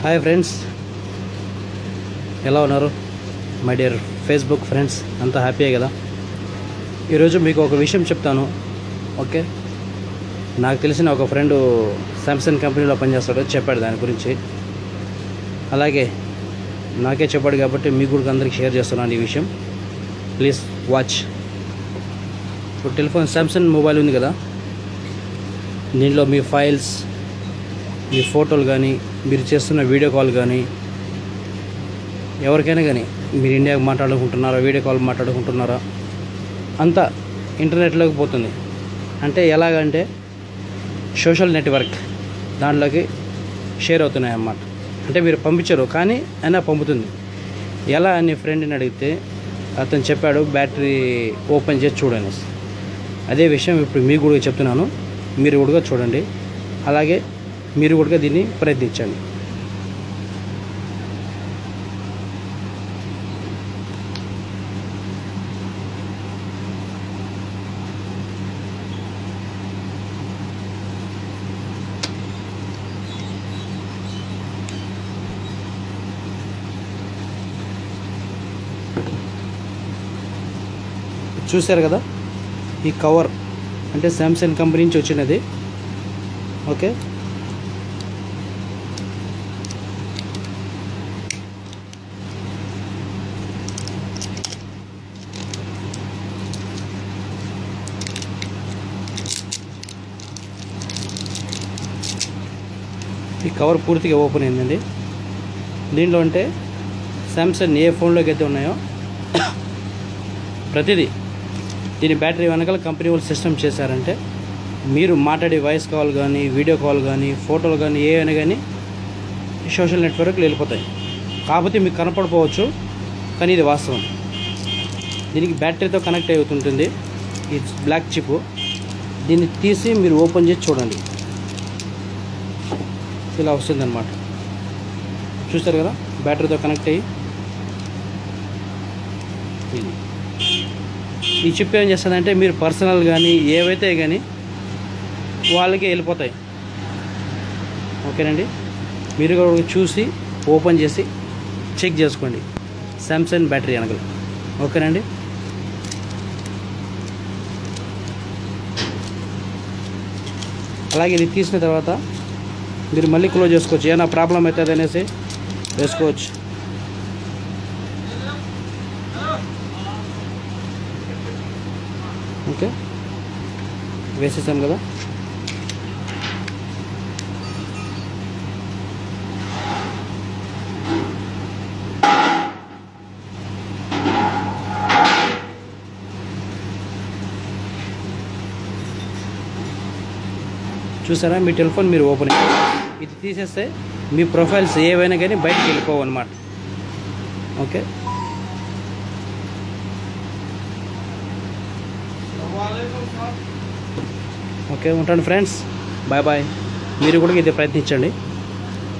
Hi friends, ఎలా ఉన్నారు? My dear Facebook friends అంతా హ్యాపీయే కదా. ఈరోజు మీకు ఒక విషయం చెప్తాను. ఓకే, నాకు తెలిసిన ఒక ఫ్రెండు శాంసంగ్ కంపెనీలో పనిచేస్తాడు, చెప్పాడు దాని గురించి. అలాగే నాకే చెప్పాడు కాబట్టి మీకు కూడా అందరికి షేర్ చేస్తున్నాను ఈ విషయం. Please watch. ఇప్పుడు టెలిఫోన్ శాంసంగ్ మొబైల్ ఉంది కదా, దీంట్లో మీ ఫైల్స్, మీ ఫోటోలు కానీ, మీరు చేస్తున్న వీడియో కాల్ కానీ, ఎవరికైనా కానీ మీరు ఇండియాకి మాట్లాడుకుంటున్నారా, వీడియో కాల్ మాట్లాడుకుంటున్నారా, అంతా ఇంటర్నెట్లోకి పోతుంది. అంటే ఎలాగంటే సోషల్ నెట్వర్క్ దాంట్లోకి షేర్ అవుతున్నాయి అన్నమాట. అంటే మీరు పంపించరు కానీ అయినా పంపుతుంది. ఎలా అని ఫ్రెండ్ని అడిగితే అతను చెప్పాడు, బ్యాటరీ ఓపెన్ చేసి చూడండి. అదే విషయం ఇప్పుడు మీకు కూడా చెప్తున్నాను, మీరు కూడా చూడండి. అలాగే మీరు కూడా దీన్ని ప్రయత్నించండి. చూశారు కదా, ఈ కవర్ అంటే శాంసంగ్ కంపెనీ నుంచి వచ్చినది. ఓకే, ఈ కవర్ పూర్తిగా ఓపెన్ అయిందండి. దీంట్లో అంటే శాంసంగ్ ఏ ఫోన్లోకి అయితే ఉన్నాయో ప్రతిదీ దీని బ్యాటరీ వెనకాల కంపెనీ వాళ్ళు సిస్టమ్ చేశారంటే మీరు మాట్లాడే వాయిస్ కాల్ కానీ, వీడియో కాల్ కానీ, ఫోటోలు కానీ ఏమైనా కానీ సోషల్ నెట్వర్క్లు వెళ్ళిపోతాయి. కాకపోతే మీకు కనపడిపోవచ్చు, కానీ ఇది వాస్తవం. దీనికి బ్యాటరీతో కనెక్ట్ అవుతుంటుంది. ఈ బ్లాక్ చిప్ దీన్ని తీసి మీరు ఓపెన్ చేసి చూడండి, ఇలా వస్తుంది అన్నమాట. చూస్తారు కదా, బ్యాటరీతో కనెక్ట్ అయ్యి ఇది. ఈ చిప్ ఏం చేస్తుందంటే మీరు పర్సనల్ కానీ ఏవైతే కానీ వాళ్ళకి వెళ్ళిపోతాయి. ఓకేనండి, మీరు కూడా చూసి ఓపెన్ చేసి చెక్ చేసుకోండి శాంసంగ్ బ్యాటరీ వెనకలు. ఓకేనండి, అలాగే ఇది తీసిన తర్వాత మీరు మళ్ళీ క్లోజ్ చేసుకోవచ్చు. ఏమైనా ప్రాబ్లం అవుతుంది అనేసి వేసుకోవచ్చు. ఓకే, వేసేసాం కదా. చూసారా, మీ టెలిఫోన్ మీరు ఓపెన్ ఇది తీసేస్తే మీ ప్రొఫైల్స్ ఏవైనా కానీ బయటకు వెళ్ళిపోవు అన్నమాట. ఓకే, ఓకే ఉంటాను ఫ్రెండ్స్, బాయ్ బాయ్. మీరు కూడా ఇది ప్రయత్నించండి.